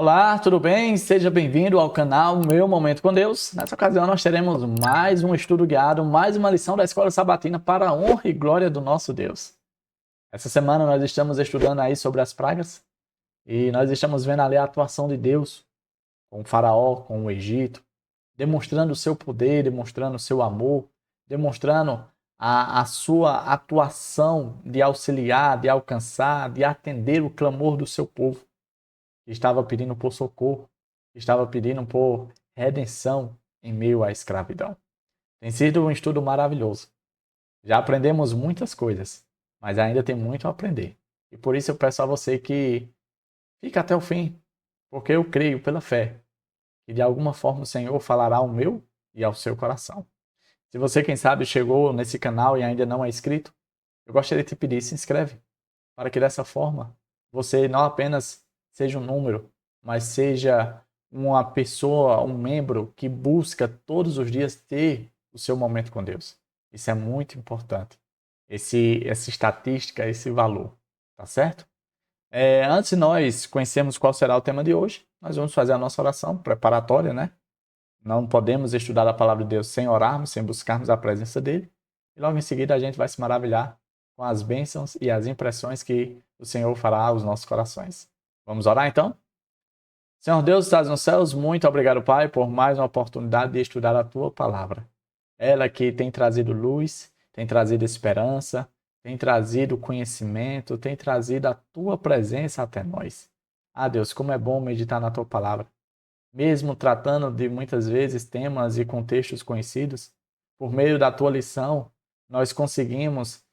Olá, tudo bem? Seja bem-vindo ao canal Meu Momento com Deus. Nessa ocasião nós teremos mais um estudo guiado, mais uma lição da Escola Sabatina para a honra e glória do nosso Deus. Essa semana nós estamos estudando aí sobre as pragas e nós estamos vendo ali a atuação de Deus com o Faraó, com o Egito, demonstrando o seu poder, demonstrando o seu amor, demonstrando a sua atuação de auxiliar, de alcançar, de atender o clamor do seu povo que estava pedindo por socorro, que estava pedindo por redenção em meio à escravidão. Tem sido um estudo maravilhoso. Já aprendemos muitas coisas, mas ainda tem muito a aprender. E por isso eu peço a você que fique até o fim, porque eu creio pela fé que de alguma forma o Senhor falará ao meu e ao seu coração. Se você, quem sabe, chegou nesse canal e ainda não é inscrito, eu gostaria de te pedir, se inscreve, para que dessa forma você não apenas seja um número, mas seja uma pessoa, um membro que busca todos os dias ter o seu momento com Deus. Isso é muito importante. Essa estatística, esse valor, tá certo? Antes de nós conhecermos qual será o tema de hoje, nós vamos fazer a nossa oração preparatória, né? Não podemos estudar a palavra de Deus sem orarmos, sem buscarmos a presença dele. E logo em seguida a gente vai se maravilhar com as bênçãos e as impressões que o Senhor fará aos nossos corações. Vamos orar então? Senhor Deus, estás nos céus, muito obrigado, Pai, por mais uma oportunidade de estudar a tua palavra. Ela que tem trazido luz, tem trazido esperança, tem trazido conhecimento, tem trazido a tua presença até nós. Ah, Deus, como é bom meditar na tua palavra. Mesmo tratando de muitas vezes temas e contextos conhecidos, por meio da tua lição, nós conseguimos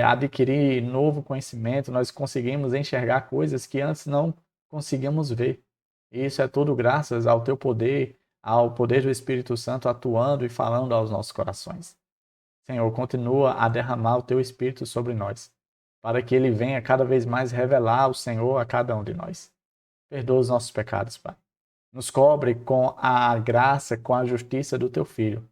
adquirir novo conhecimento, nós conseguimos enxergar coisas que antes não conseguíamos ver. E isso é tudo graças ao teu poder, ao poder do Espírito Santo atuando e falando aos nossos corações. Senhor, continua a derramar o teu Espírito sobre nós, para que ele venha cada vez mais revelar o Senhor a cada um de nós. Perdoa os nossos pecados, Pai. Nos cobre com a graça, com a justiça do teu Filho,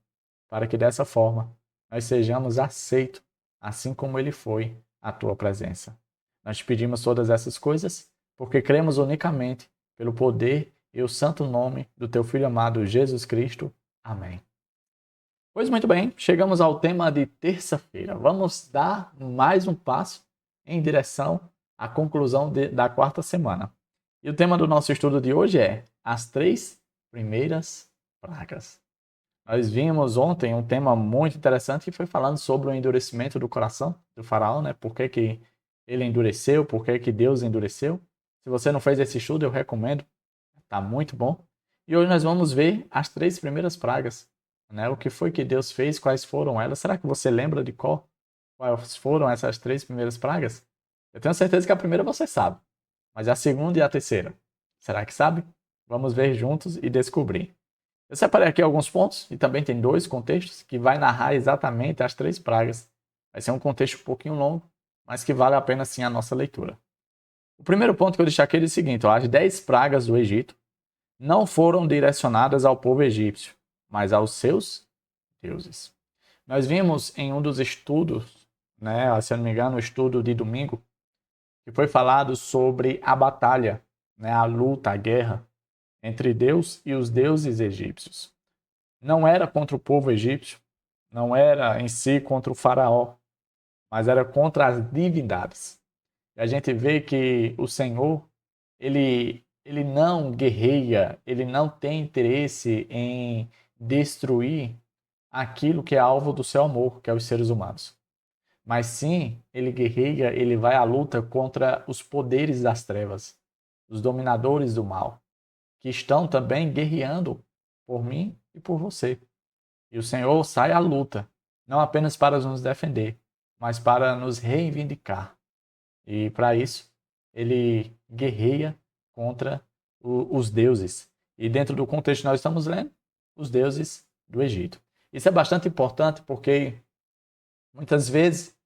para que dessa forma nós sejamos aceitos, assim como ele foi, à tua presença. Nós te pedimos todas essas coisas, porque cremos unicamente pelo poder e o santo nome do teu Filho amado Jesus Cristo. Amém. Pois muito bem, chegamos ao tema de terça-feira. Vamos dar mais um passo em direção à conclusão da quarta semana. E o tema do nosso estudo de hoje é as 3 primeiras pragas. Nós vimos ontem um tema muito interessante que foi falando sobre o endurecimento do coração do faraó, né? Por que que ele endureceu, por que que Deus endureceu. Se você não fez esse estudo, eu recomendo, tá muito bom. E hoje nós vamos ver as 3 primeiras pragas, né? O que foi que Deus fez, quais foram elas. Será que você lembra de quais foram essas 3 primeiras pragas? Eu tenho certeza que a primeira você sabe. Mas a segunda e a terceira, será que sabe? Vamos ver juntos e descobrir. Eu separei aqui alguns pontos e também tem 2 contextos que vai narrar exatamente as 3 pragas. Vai ser um contexto um pouquinho longo, mas que vale a pena sim a nossa leitura. O primeiro ponto que eu destaquei é o seguinte: as 10 pragas do Egito não foram direcionadas ao povo egípcio, mas aos seus deuses. Nós vimos em um dos estudos, né, se eu não me engano, o estudo de domingo, que foi falado sobre a batalha, né, a luta, a guerra entre Deus e os deuses egípcios. Não era contra o povo egípcio, não era em si contra o faraó, mas era contra as divindades. E a gente vê que o Senhor, ele não guerreia, ele não tem interesse em destruir aquilo que é alvo do seu amor, que é os seres humanos. Mas sim, ele guerreia, ele vai à luta contra os poderes das trevas, os dominadores do mal, que estão também guerreando por mim e por você. E o Senhor sai à luta, não apenas para nos defender, mas para nos reivindicar. E para isso, ele guerreia contra os deuses. E dentro do contexto que nós estamos lendo, os deuses do Egito. Isso é bastante importante porque muitas vezes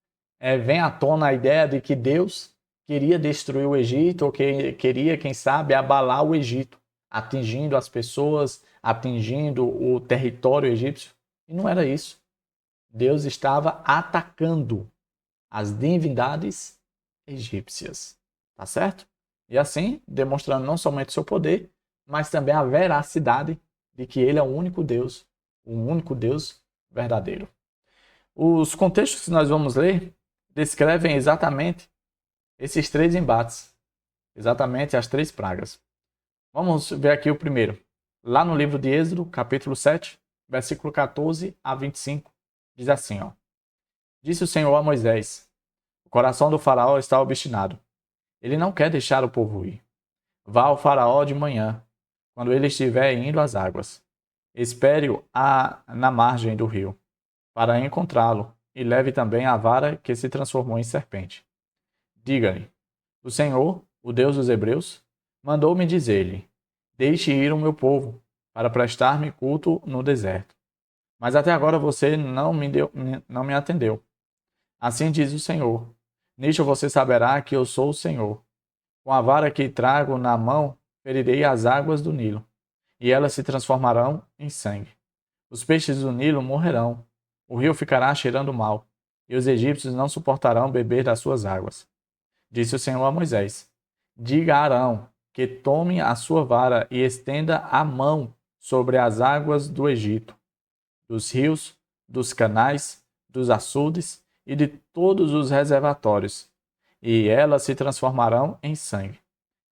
vem à tona a ideia de que Deus queria destruir o Egito ou que queria, quem sabe, abalar o Egito, atingindo as pessoas, atingindo o território egípcio. E não era isso. Deus estava atacando as divindades egípcias. Tá certo? E assim, demonstrando não somente o seu poder, mas também a veracidade de que ele é o único Deus verdadeiro. Os contextos que nós vamos ler descrevem exatamente esses três embates, exatamente as três pragas. Vamos ver aqui o primeiro. Lá no livro de Êxodo, capítulo 7, versículo 14 a 25, diz assim, ó. Disse o Senhor a Moisés: o coração do faraó está obstinado. Ele não quer deixar o povo ir. Vá ao faraó de manhã, quando ele estiver indo às águas. Espere-o na margem do rio, para encontrá-lo, e leve também a vara que se transformou em serpente. Diga-lhe: o Senhor, o Deus dos Hebreus, mandou-me dizer-lhe: deixe ir o meu povo, para prestar-me culto no deserto. Mas até agora você não me atendeu. Assim diz o Senhor: nisto você saberá que eu sou o Senhor. Com a vara que trago na mão, ferirei as águas do Nilo, e elas se transformarão em sangue. Os peixes do Nilo morrerão, o rio ficará cheirando mal, e os egípcios não suportarão beber das suas águas. Disse o Senhor a Moisés: diga a Arão que tome a sua vara e estenda a mão sobre as águas do Egito, dos rios, dos canais, dos açudes e de todos os reservatórios, e elas se transformarão em sangue.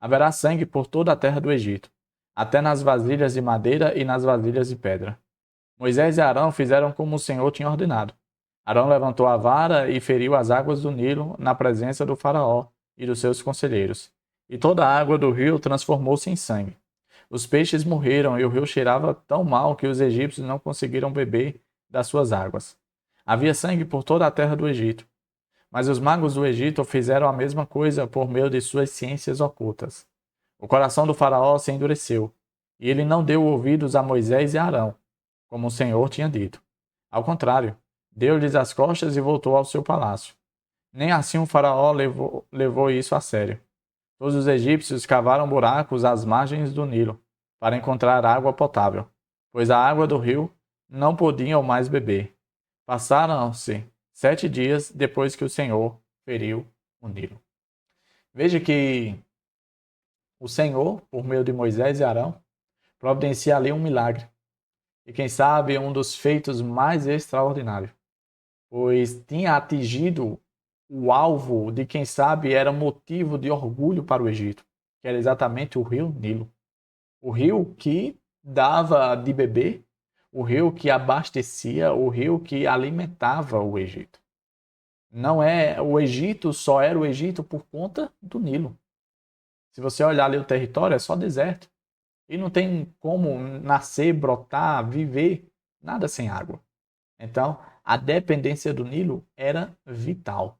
Haverá sangue por toda a terra do Egito, até nas vasilhas de madeira e nas vasilhas de pedra. Moisés e Arão fizeram como o Senhor tinha ordenado. Arão levantou a vara e feriu as águas do Nilo na presença do faraó e dos seus conselheiros. E toda a água do rio transformou-se em sangue. Os peixes morreram e o rio cheirava tão mal que os egípcios não conseguiram beber das suas águas. Havia sangue por toda a terra do Egito. Mas os magos do Egito fizeram a mesma coisa por meio de suas ciências ocultas. O coração do faraó se endureceu, e ele não deu ouvidos a Moisés e a Arão, como o Senhor tinha dito. Ao contrário, deu-lhes as costas e voltou ao seu palácio. Nem assim o faraó levou isso a sério. Todos os egípcios cavaram buracos às margens do Nilo, para encontrar água potável, pois a água do rio não podiam mais beber. Passaram-se 7 dias depois que o Senhor feriu o Nilo. Veja que o Senhor, por meio de Moisés e Arão, providencia ali um milagre. E quem sabe um dos feitos mais extraordinários, pois tinha atingido o alvo de quem sabe era motivo de orgulho para o Egito, que era exatamente o rio Nilo. O rio que dava de beber, o rio que abastecia, o rio que alimentava o Egito. Não é o Egito, só era o Egito por conta do Nilo. Se você olhar ali o território, é só deserto. E não tem como nascer, brotar, viver, nada sem água. Então, a dependência do Nilo era vital.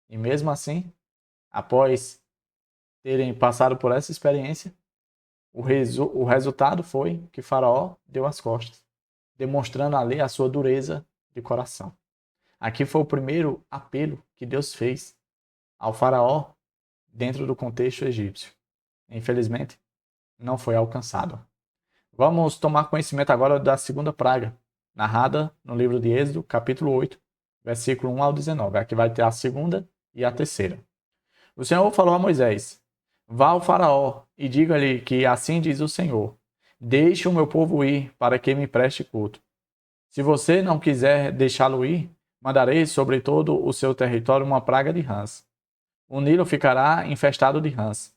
E mesmo assim, após terem passado por essa experiência, o resultado foi que Faraó deu as costas, demonstrando ali a sua dureza de coração. Aqui foi o primeiro apelo que Deus fez ao Faraó dentro do contexto egípcio. Infelizmente, não foi alcançado. Vamos tomar conhecimento agora da segunda praga, narrada no livro de Êxodo, capítulo 8, versículo 1 ao 19. Aqui vai ter a segunda e a terceira. O Senhor falou a Moisés: vá ao Faraó e diga-lhe que assim diz o Senhor: deixe o meu povo ir para que me preste culto. Se você não quiser deixá-lo ir, mandarei sobre todo o seu território uma praga de rãs. O Nilo ficará infestado de rãs.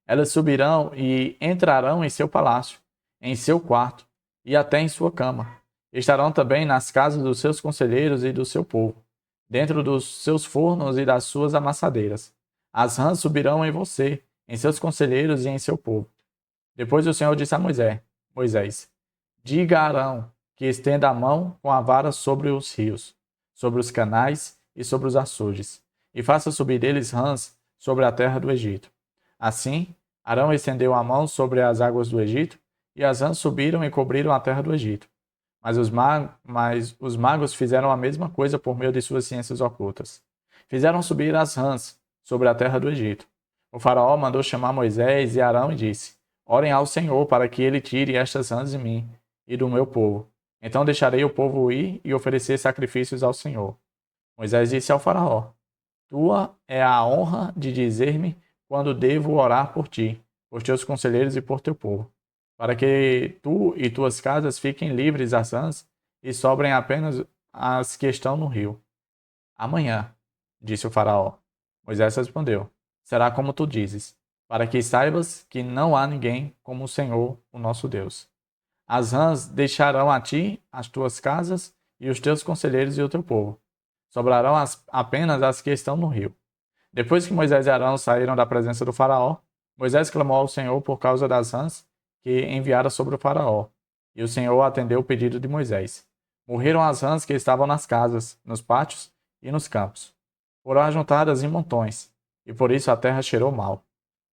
Elas subirão e entrarão em seu palácio, em seu quarto e até em sua cama. Estarão também nas casas dos seus conselheiros e do seu povo, dentro dos seus fornos e das suas amassadeiras. As rãs subirão em você, em seus conselheiros e em seu povo. Depois o Senhor disse a Moisés: diga a Arão que estenda a mão com a vara sobre os rios, sobre os canais e sobre os açudes, e faça subir deles rãs sobre a terra do Egito. Assim, Arão estendeu a mão sobre as águas do Egito, e as rãs subiram e cobriram a terra do Egito. Mas os magos fizeram a mesma coisa por meio de suas ciências ocultas. Fizeram subir as rãs sobre a terra do Egito. O faraó mandou chamar Moisés e Arão e disse: orem ao Senhor para que ele tire estas rãs de mim e do meu povo. Então deixarei o povo ir e oferecer sacrifícios ao Senhor. Moisés disse ao faraó: tua é a honra de dizer-me quando devo orar por ti, por teus conselheiros e por teu povo, para que tu e tuas casas fiquem livres das rãs e sobrem apenas as que estão no rio. Amanhã, disse o faraó. Moisés respondeu: será como tu dizes, para que saibas que não há ninguém como o Senhor, o nosso Deus. As rãs deixarão a ti as tuas casas e os teus conselheiros e o teu povo. Sobrarão apenas as que estão no rio. Depois que Moisés e Arão saíram da presença do faraó, Moisés clamou ao Senhor por causa das rãs que enviara sobre o faraó. E o Senhor atendeu o pedido de Moisés. Morreram as rãs que estavam nas casas, nos pátios e nos campos. Foram ajuntadas em montões, e por isso a terra cheirou mal.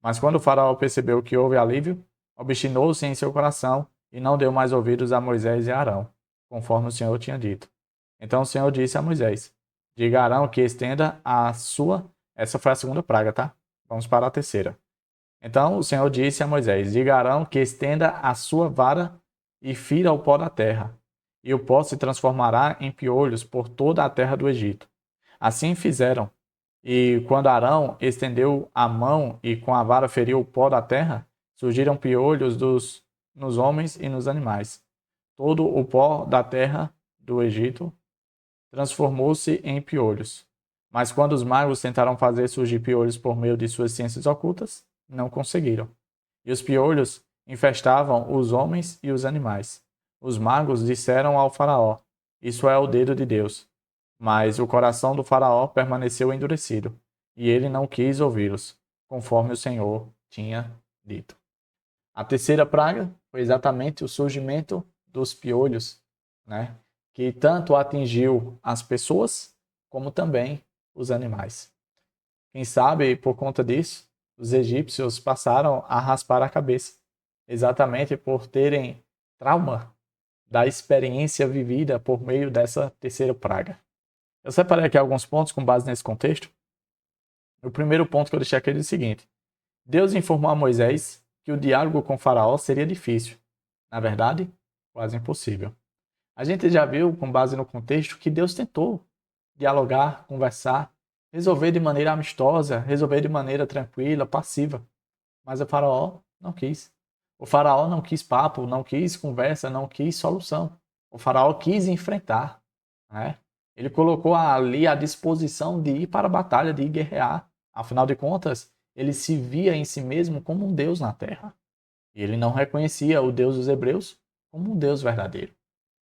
Mas quando o faraó percebeu que houve alívio, obstinou-se em seu coração e não deu mais ouvidos a Moisés e a Arão, conforme o Senhor tinha dito. Então o Senhor disse a Moisés: diga a Arão que estenda a sua... Essa foi a segunda praga, tá? Vamos para a terceira. Então o Senhor disse a Moisés: diga a Arão que estenda a sua vara e fira o pó da terra, e o pó se transformará em piolhos por toda a terra do Egito. Assim fizeram. E quando Arão estendeu a mão e com a vara feriu o pó da terra, surgiram piolhos nos homens e nos animais. Todo o pó da terra do Egito transformou-se em piolhos. Mas quando os magos tentaram fazer surgir piolhos por meio de suas ciências ocultas, não conseguiram. E os piolhos infestavam os homens e os animais. Os magos disseram ao faraó: isso é o dedo de Deus. Mas o coração do faraó permaneceu endurecido, e ele não quis ouvi-los, conforme o Senhor tinha dito. A terceira praga foi exatamente o surgimento dos piolhos, né? Que tanto atingiu as pessoas como também os animais. Quem sabe, por conta disso, os egípcios passaram a raspar a cabeça, exatamente por terem trauma da experiência vivida por meio dessa terceira praga. Eu separei aqui alguns pontos com base nesse contexto. O primeiro ponto que eu deixei aqui é o seguinte: Deus informou a Moisés que o diálogo com Faraó seria difícil. Na verdade, quase impossível. A gente já viu, com base no contexto, que Deus tentou dialogar, conversar, resolver de maneira amistosa, resolver de maneira tranquila, passiva. Mas o Faraó não quis. O Faraó não quis papo, não quis conversa, não quis solução. O Faraó quis enfrentar, né? Ele colocou ali à disposição de ir para a batalha, de ir guerrear. Afinal de contas, ele se via em si mesmo como um Deus na terra. E ele não reconhecia o Deus dos hebreus como um Deus verdadeiro.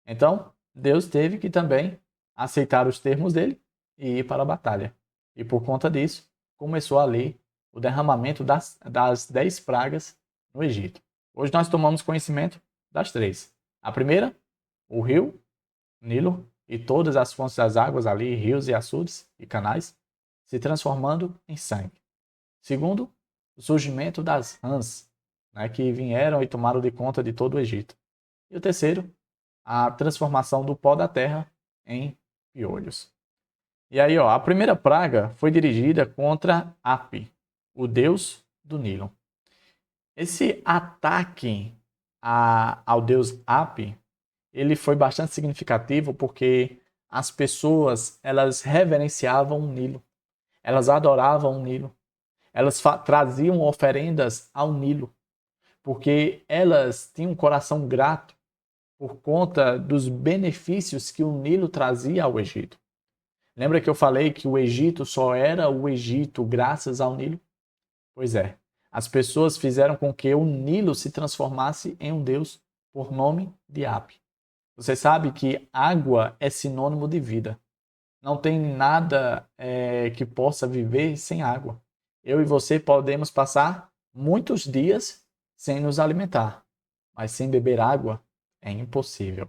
Então, Deus teve que também aceitar os termos dele e ir para a batalha. E por conta disso, começou ali o derramamento das 10 pragas no Egito. Hoje nós tomamos conhecimento das 3. A primeira, o rio Nilo e todas as fontes das águas ali, rios e açudes e canais, se transformando em sangue. Segundo, o surgimento das rãs, né, que vieram e tomaram de conta de todo o Egito. E o terceiro, a transformação do pó da terra em piolhos. E aí, a primeira praga foi dirigida contra Api, o deus do Nilo. Esse ataque ao deus Api, ele foi bastante significativo porque as pessoas, elas reverenciavam o Nilo, elas adoravam o Nilo, elas traziam oferendas ao Nilo, porque elas tinham um coração grato por conta dos benefícios que o Nilo trazia ao Egito. Lembra que eu falei que o Egito só era o Egito graças ao Nilo? Pois é, as pessoas fizeram com que o Nilo se transformasse em um deus por nome de Api. Você sabe que água é sinônimo de vida. Não tem nada que possa viver sem água. Eu e você podemos passar muitos dias sem nos alimentar, mas sem beber água é impossível.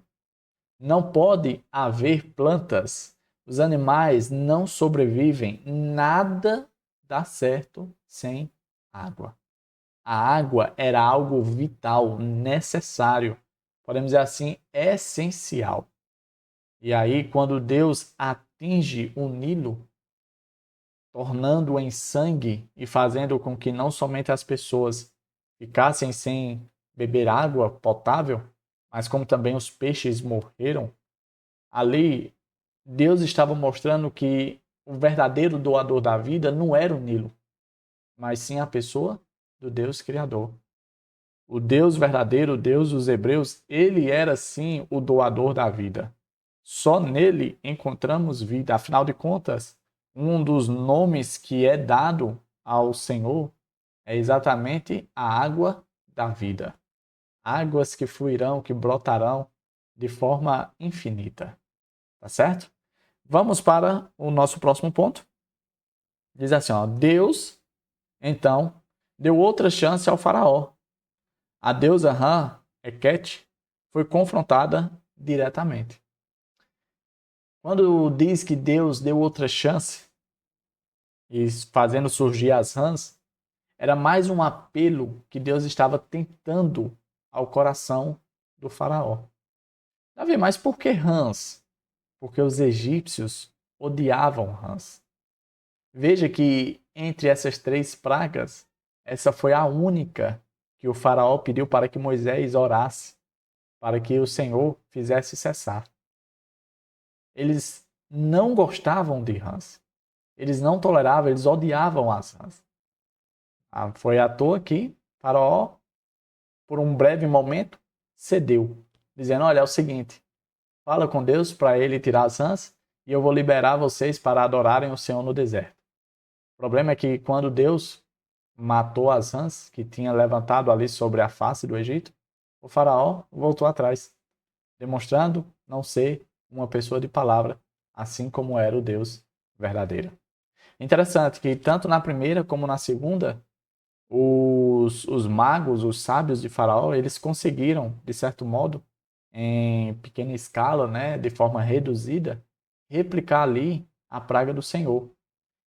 Não pode haver plantas. Os animais não sobrevivem. Nada dá certo sem água. A água era algo vital, necessário, podemos dizer assim, essencial. E aí, quando Deus atinge o Nilo, tornando-o em sangue e fazendo com que não somente as pessoas ficassem sem beber água potável, mas como também os peixes morreram, ali Deus estava mostrando que o verdadeiro doador da vida não era o Nilo, mas sim a pessoa do Deus Criador. O Deus verdadeiro, o Deus dos Hebreus, ele era sim o doador da vida. Só nele encontramos vida. Afinal de contas, um dos nomes que é dado ao Senhor é exatamente a água da vida. Águas que fluirão, que brotarão de forma infinita. Tá certo? Vamos para o nosso próximo ponto. Diz assim, ó, Deus, então, deu outra chance ao faraó. A deusa Ra, Heket, foi confrontada diretamente. Quando diz que Deus deu outra chance, e fazendo surgir as rãs, era mais um apelo que Deus estava tentando ao coração do faraó. Davi, mas por que rãs? Porque os egípcios odiavam rãs. Veja que entre essas 3 pragas, essa foi a única que o faraó pediu para que Moisés orasse, para que o Senhor fizesse cessar. Eles não gostavam de rãs. Eles não toleravam, eles odiavam as rãs. Foi à toa que Faraó, por um breve momento, cedeu, dizendo, olha, é o seguinte, fala com Deus para ele tirar as rãs e eu vou liberar vocês para adorarem o Senhor no deserto. O problema é que quando Deus matou as rãs que tinha levantado ali sobre a face do Egito, o faraó voltou atrás, demonstrando não ser uma pessoa de palavra, assim como era o Deus verdadeiro. Interessante que tanto na primeira como na segunda, os magos, os sábios de Faraó, eles conseguiram, de certo modo, em pequena escala, né, de forma reduzida, replicar ali a praga do Senhor.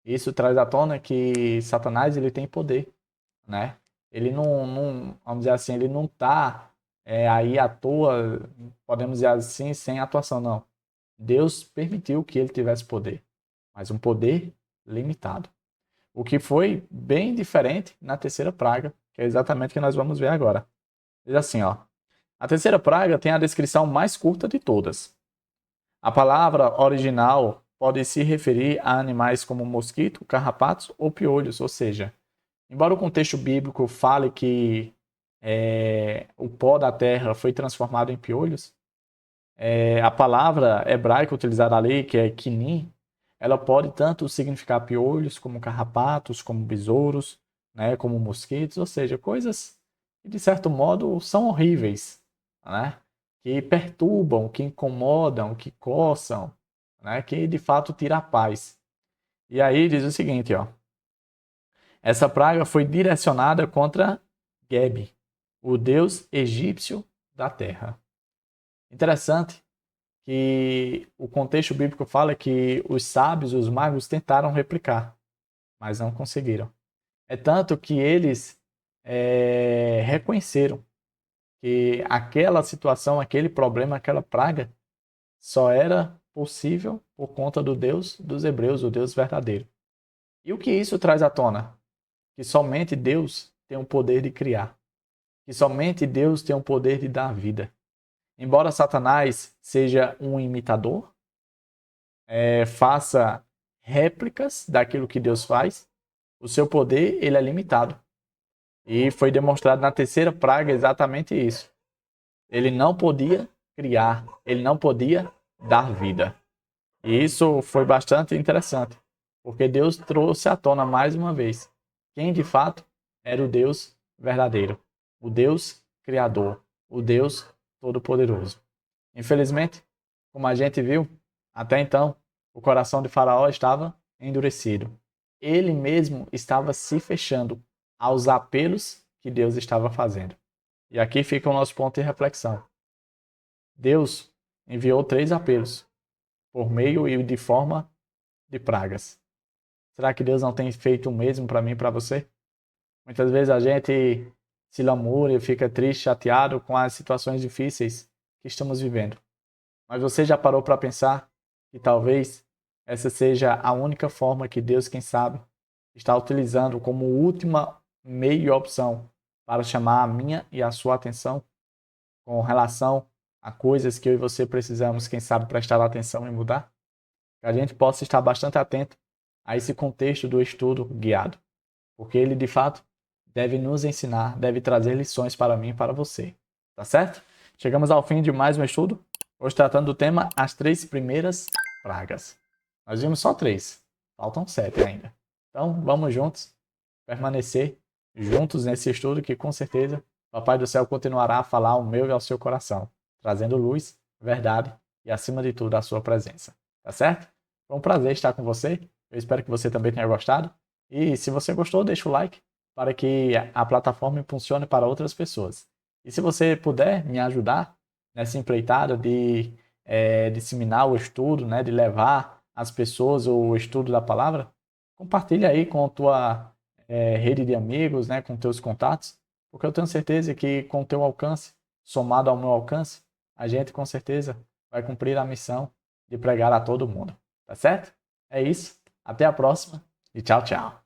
Isso traz à tona que Satanás ele tem poder, né? Ele não vamos dizer assim, ele não está aí à toa, podemos dizer assim, sem atuação, não. Deus permitiu que ele tivesse poder, mas um poder limitado. O que foi bem diferente na terceira praga, que é exatamente o que nós vamos ver agora. Diz assim, ó. A terceira praga tem a descrição mais curta de todas. A palavra original pode se referir a animais como mosquito, carrapatos ou piolhos, ou seja, embora o contexto bíblico fale que o pó da terra foi transformado em piolhos, a palavra hebraica utilizada ali, que é quinim, ela pode tanto significar piolhos, como carrapatos, como besouros, né, como mosquitos, ou seja, coisas que de certo modo são horríveis, né, que perturbam, que incomodam, que coçam, né, que de fato tira a paz. E aí diz o seguinte, ó, essa praga foi direcionada contra Geb, o deus egípcio da terra. Interessante que o contexto bíblico fala que os sábios, os magos, tentaram replicar, mas não conseguiram. É tanto que eles reconheceram que aquela situação, aquele problema, aquela praga, só era possível por conta do Deus dos Hebreus, o Deus verdadeiro. E o que isso traz à tona? Que somente Deus tem o poder de criar. Que somente Deus tem o poder de dar vida. Embora Satanás seja um imitador, faça réplicas daquilo que Deus faz, o seu poder ele é limitado. E foi demonstrado na terceira praga exatamente isso. Ele não podia criar, ele não podia dar vida. E isso foi bastante interessante, porque Deus trouxe à tona mais uma vez quem de fato era o Deus verdadeiro, o Deus criador, o Deus todo-poderoso. Infelizmente, como a gente viu, até então, o coração de Faraó estava endurecido. Ele mesmo estava se fechando aos apelos que Deus estava fazendo. E aqui fica o nosso ponto de reflexão. Deus enviou 3 apelos, por meio e de forma de pragas. Será que Deus não tem feito o mesmo para mim e para você? Muitas vezes a gente se lamúria, fica triste, chateado com as situações difíceis que estamos vivendo. Mas você já parou para pensar que talvez essa seja a única forma que Deus, quem sabe, está utilizando como última meio e opção para chamar a minha e a sua atenção com relação a coisas que eu e você precisamos, quem sabe, prestar atenção e mudar? Que a gente possa estar bastante atento a esse contexto do estudo guiado. porque ele de fato deve nos ensinar, deve trazer lições para mim e para você. Tá certo? Chegamos ao fim de mais um estudo, hoje tratando do tema as 3 primeiras pragas. Nós vimos só 3, faltam 7 ainda. Então vamos juntos permanecer juntos nesse estudo que com certeza Papai do Céu continuará a falar ao meu e ao seu coração, trazendo luz, verdade e acima de tudo a sua presença. Tá certo? Foi um prazer estar com você. Eu espero que você também tenha gostado. E se você gostou, deixa o like para que a plataforma funcione para outras pessoas. E se você puder me ajudar nessa empreitada de disseminar o estudo, né, de levar as pessoas o estudo da palavra, compartilha aí com a tua rede de amigos, né, com teus contatos, porque eu tenho certeza que com o teu alcance, somado ao meu alcance, a gente com certeza vai cumprir a missão de pregar a todo mundo. Tá certo? É isso. Até a próxima e tchau, tchau.